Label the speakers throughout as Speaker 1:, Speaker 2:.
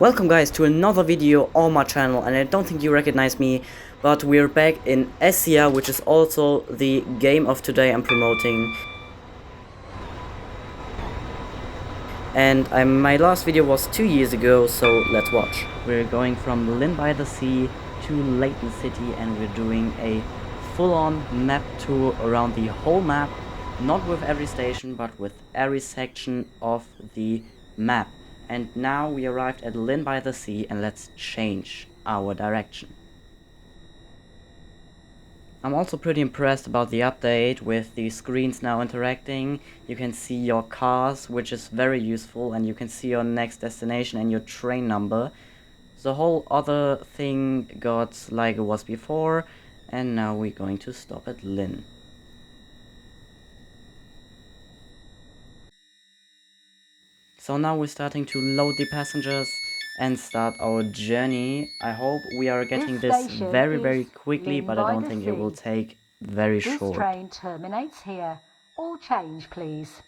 Speaker 1: Welcome guys to another video on my channel, and I don't think you recognize me, but we're back in Essia, which is also the game of today I'm promoting. And my last video was 2 years ago, so let's watch. We're going from Lynn by the Sea to Leighton City, and we're doing a full-on map tour around the whole map, not with every station, but with every section of the map. And now we arrived at Lynn by the Sea, and let's change our direction. I'm also pretty impressed about the update with the screens now interacting. You can see your cars, which is very useful, and you can see your next destination and your train number. The whole other thing got like it was before, and now we're going to stop at Lynn. So now we're starting to load the passengers and start our journey. I hope we are getting this very quickly, but I don't think it will take very short.
Speaker 2: This train terminates here. All change, please.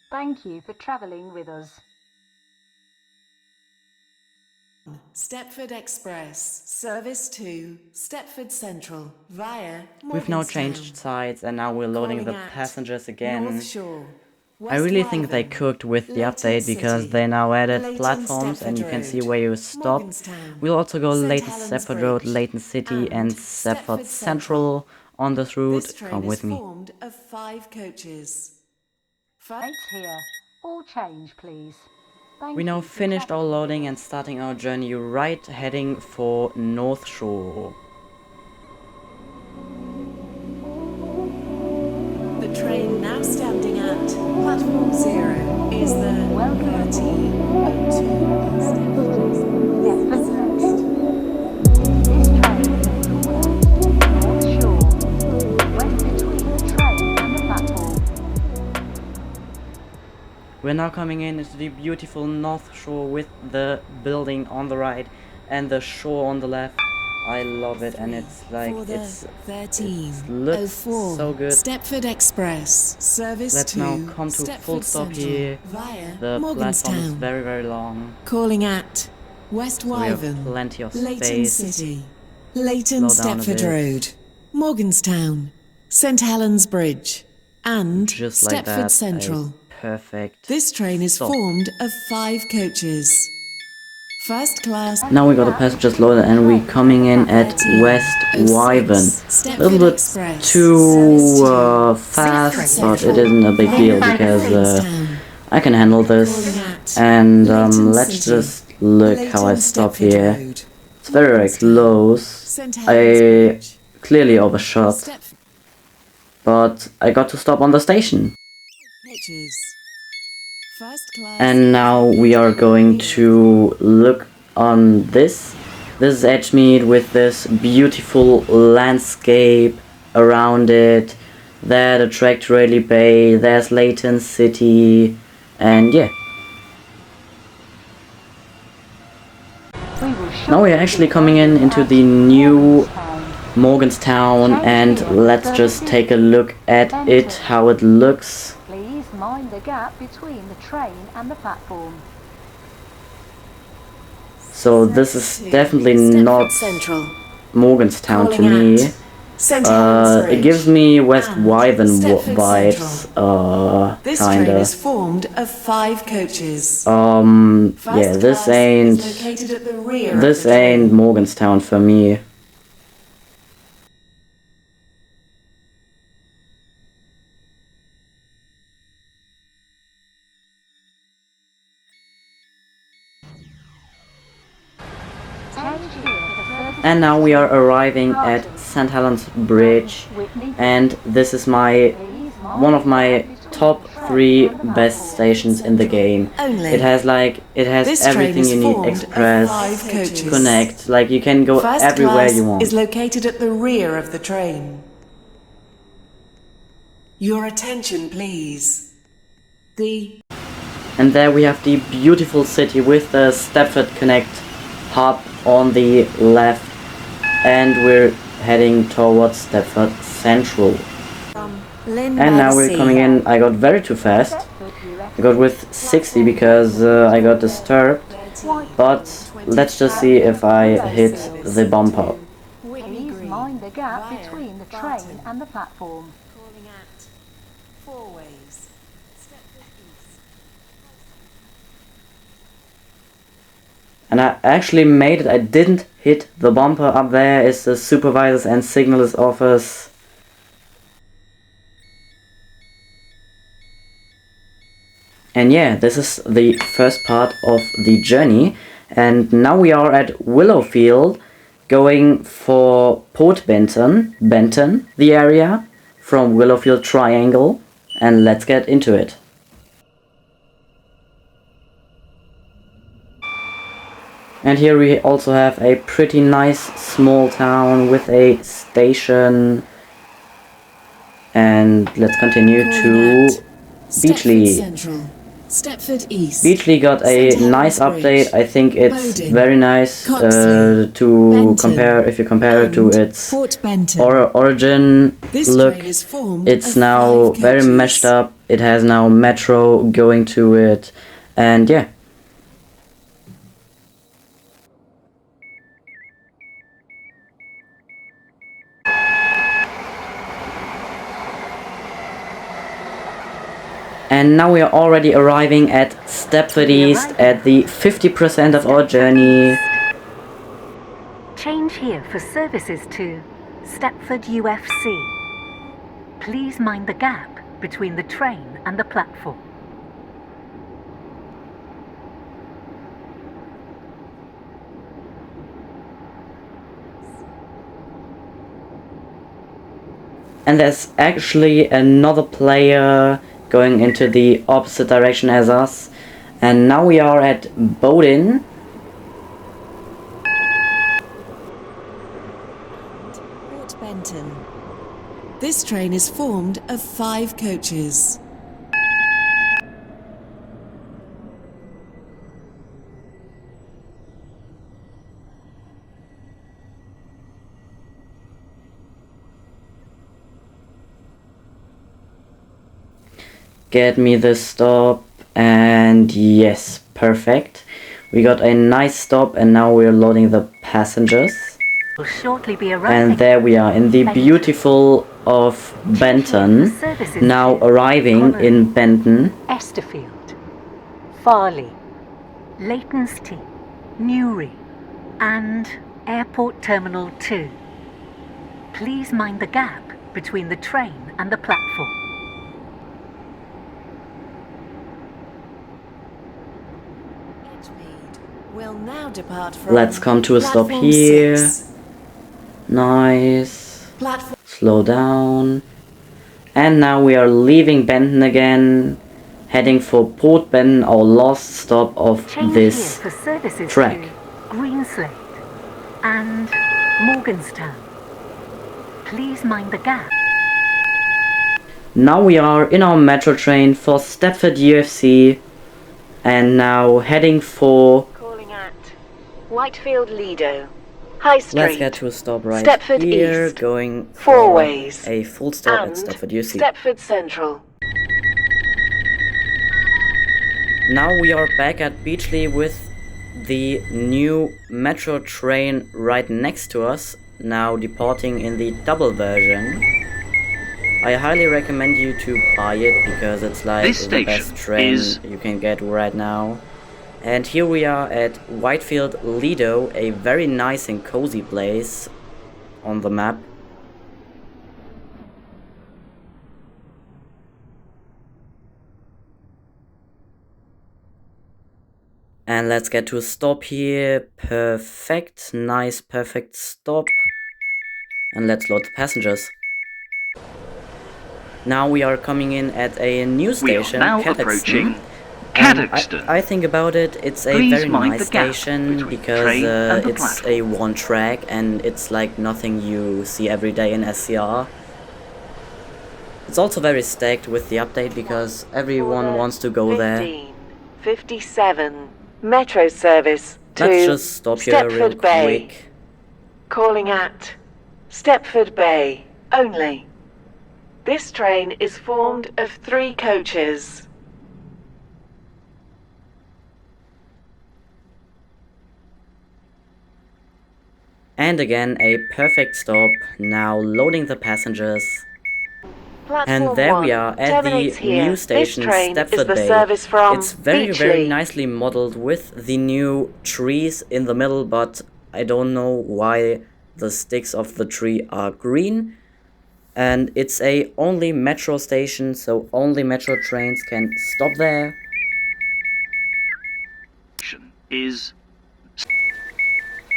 Speaker 2: Thank you for travelling with us.
Speaker 3: Stepford Express, service to Stepford Central via
Speaker 1: We've now changed sides, and now we're loading the passengers again.
Speaker 3: North Shore,
Speaker 1: I really think they cooked with the update, because they now added platforms and you can see where you stop. We'll also go Leighton Stepford Road, Leighton City and Stepford Central on this route. Come with me.
Speaker 3: Formed of 5 coaches.
Speaker 2: Here. All change, please.
Speaker 1: We now finished our loading and starting our journey right, heading for North Shore.
Speaker 3: The train now standing at platform 0 is the 1302
Speaker 1: We're now coming in into the beautiful North Shore with the building on the right and the shore on the left. I love it, and it's like it looks so good.
Speaker 3: Stepford Express service.
Speaker 1: Let's now come to
Speaker 3: Stepford
Speaker 1: full stop
Speaker 3: Central
Speaker 1: here. The platform is very long.
Speaker 3: Calling at West
Speaker 1: So we have
Speaker 3: Wyvern,
Speaker 1: plenty of
Speaker 3: Leighton
Speaker 1: space.
Speaker 3: City, Leighton
Speaker 1: Slow down a
Speaker 3: Stepford
Speaker 1: bit.
Speaker 3: Road, Morganstown, St Helens Bridge, and
Speaker 1: Just like
Speaker 3: Stepford
Speaker 1: that,
Speaker 3: Central.
Speaker 1: a perfect
Speaker 3: This train is
Speaker 1: stop.
Speaker 3: formed of 5 coaches. First class.
Speaker 1: Now we got the passengers loaded, and we're coming in at West Wyvern. A little bit too fast, but it isn't a big deal because I can handle this. And let's just look how I stop here. It's very close. I clearly overshot, but I got to stop on the station. And now we are going to look on this. This is Edgemead with this beautiful landscape around it. There the Track Rayleigh Bay, there's Leighton City, and yeah. Now we're actually coming into the new Morganstown, and let's just take a look at it, how it looks.
Speaker 2: Please mind the gap between the train and the platform.
Speaker 1: So this is definitely not Morganstown to me. It gives me West Wyvern vibes,
Speaker 3: This train
Speaker 1: kinda.
Speaker 3: is formed of 5 coaches.
Speaker 1: Yeah, this ain't Morganstown for me. And now we are arriving at St Helens Bridge, and this is one of my top 3 best stations in the game. It has everything you need: express, connect, like you can go everywhere you want.
Speaker 3: Is located at the rear of the train. Your attention, please.
Speaker 1: And there we have the beautiful city with the Stepford Connect hub on the left, and we're heading towards Stepford Central. And now we're coming in. I got very too fast. I got with 60 because I got disturbed. but let's just see if I hit the bumper.
Speaker 2: Please mind the gap between the train and the platform.
Speaker 3: Calling at four ways. Stepford East.
Speaker 1: And I actually made it. I didn't hit the bumper. Up there is the supervisor's and signaller's office. And yeah, this is the first part of the journey. And now we are at Willowfield, going for Port Benton, the area from Willowfield Triangle. And let's get into it. And here we also have a pretty nice small town with a station. And let's continue to Beachley.
Speaker 3: Central. Stepford East.
Speaker 1: Beachley got a nice update. I think it's very nice to compare, if you compare it to its origin look. It's now very meshed up. It has now metro going to it, and yeah. And now we are already arriving at Stepford East at the 50% of our journey.
Speaker 2: Change here for services to Stepford UFC. Please mind the gap between the train and the platform.
Speaker 1: And there's actually another player going into the opposite direction as us. And now we are at Bowden.
Speaker 3: Port Benton. This train is formed of 5 coaches.
Speaker 1: Get me the stop, and yes, perfect. We got a nice stop, and now we're loading the passengers.
Speaker 2: Will shortly be arriving.
Speaker 1: And there we are in the beautiful of Benton, now arriving in Benton.
Speaker 2: Esterfield, Farley, Leighton City, Newry, and Airport Terminal 2. Please mind the gap between the train and the platform.
Speaker 3: Will now depart from
Speaker 1: Let's come to a stop
Speaker 3: platform
Speaker 1: here.
Speaker 3: 6.
Speaker 1: Nice.
Speaker 3: Platform.
Speaker 1: Slow down. And now we are leaving Benton again, heading for Port Benton, our last stop of
Speaker 2: Change
Speaker 1: this
Speaker 2: here for services
Speaker 1: track.
Speaker 2: to Greenslade and Morganstown. Please mind the gap.
Speaker 1: Now we are in our metro train for Stepford UFC, and now heading for...
Speaker 4: Calling at Whitefield Lido, High Street.
Speaker 1: Let's get to a stop right
Speaker 4: Stepford
Speaker 1: here,
Speaker 4: East,
Speaker 1: going
Speaker 4: four
Speaker 1: for
Speaker 4: ways,
Speaker 1: a full stop at
Speaker 4: and
Speaker 1: Stepford UFC.
Speaker 4: Stepford Central.
Speaker 1: Now we are back at Beachley with the new metro train right next to us, now departing in the double version. I highly recommend you to buy it because it's like the best train you can get right now. And here we are at Whitefield Lido, a very nice and cozy place on the map. And let's get to a stop here. Perfect, nice, perfect stop. And let's load the passengers. Now we are coming in at a new station,
Speaker 5: now
Speaker 1: Cadoxton.
Speaker 5: approaching Cadoxton.
Speaker 1: I think about it, it's a
Speaker 5: Please
Speaker 1: very
Speaker 5: mind
Speaker 1: nice
Speaker 5: the gap
Speaker 1: station
Speaker 5: between the
Speaker 1: because
Speaker 5: train and the
Speaker 1: it's
Speaker 5: platform.
Speaker 1: a one track and it's like nothing you see every day in SCR. It's also very stacked with the update because everyone wants to go there.
Speaker 4: 1557 Metro service to
Speaker 1: Let's just stop here real
Speaker 4: Stepford Bay.
Speaker 1: quick.
Speaker 4: Calling at Stepford Bay only. This train is formed of 3 coaches.
Speaker 1: And again, a perfect stop. Now loading the passengers. And there we are at the new station, Stepford Bay. It's very nicely modeled with the new trees in the middle, but I don't know why the sticks of the tree are green. And it's a only metro station, so only metro trains can stop there.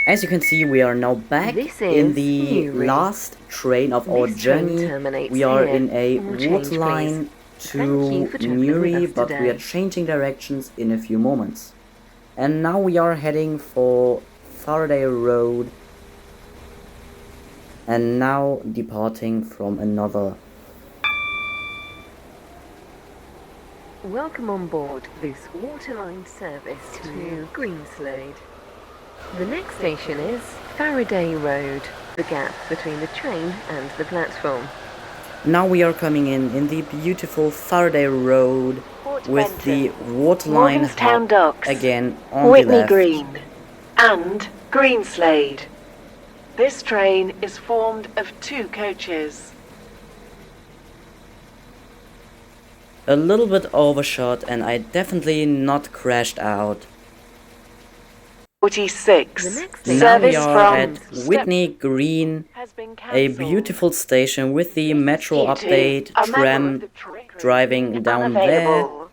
Speaker 1: As you can see, we are now back in the last train of our journey. We are in a waterline to Newry, but we are changing directions in a few moments. And now we are heading for Faraday Road, and now departing from another.
Speaker 5: Welcome on board this waterline service to Greenslade. The next station is Faraday Road, the gap between the train and the platform.
Speaker 1: Now we are coming in the beautiful Faraday Road with the waterline hub
Speaker 4: Docks,
Speaker 1: again on
Speaker 4: Whitney
Speaker 1: the left.
Speaker 4: Green, and Greenslade. This train is formed of 2 coaches.
Speaker 1: A little bit overshot, and I definitely not crashed out.
Speaker 4: 46.
Speaker 5: The next
Speaker 1: Now we
Speaker 4: Service
Speaker 1: are
Speaker 4: from
Speaker 1: at Whitney Green,
Speaker 4: has been
Speaker 1: a
Speaker 4: cancelled.
Speaker 1: beautiful station with the metro
Speaker 4: Due to
Speaker 1: update
Speaker 4: a member of
Speaker 1: tram
Speaker 4: the train crew
Speaker 1: driving
Speaker 4: being
Speaker 1: down there.
Speaker 4: unavailable.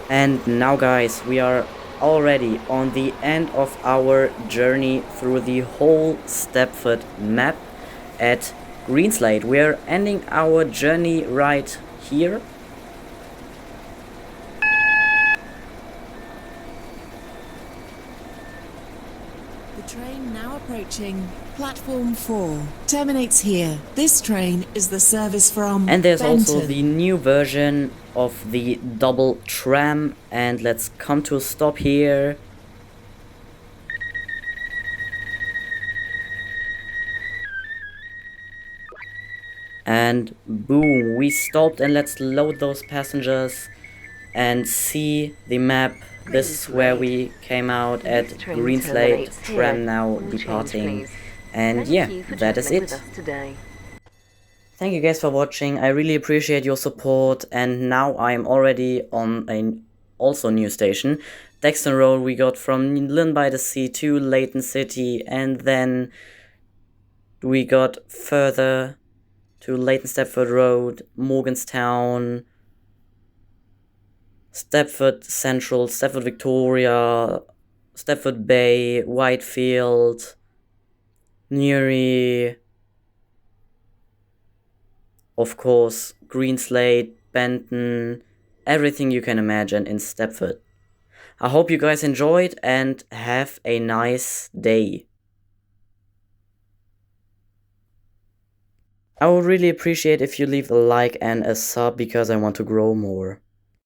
Speaker 1: And now guys, we are already on the end of our journey through the whole Stepford map at Greenslade. We are ending our journey right here.
Speaker 3: The train now approaching platform 4 terminates here. This train is the service from
Speaker 1: And there's
Speaker 3: Benton.
Speaker 1: also the new version of the double tram, and let's come to a stop here. And boom, we stopped, and let's load those passengers and see the map. This is where we came out at
Speaker 5: This train
Speaker 1: Greenslade,
Speaker 5: terminates
Speaker 1: tram
Speaker 5: here.
Speaker 1: now
Speaker 5: All change,
Speaker 1: departing.
Speaker 5: please.
Speaker 1: And
Speaker 5: Thank
Speaker 1: yeah,
Speaker 5: you for
Speaker 1: that is
Speaker 5: travelling
Speaker 1: it.
Speaker 5: with us today.
Speaker 1: Thank you guys for watching. I really appreciate your support, and now I'm already on a also new station, Dexton Road. We got from Lynn by the Sea to Leighton City, and then we got further to Leighton Stepford Road, Morganstown, Stepford Central, Stepford Victoria, Stepford Bay, Whitefield, Newry, of course, Greenslade, Benton, everything you can imagine in Stepford. I hope you guys enjoyed and have a nice day. I would really appreciate if you leave a like and a sub because I want to grow more.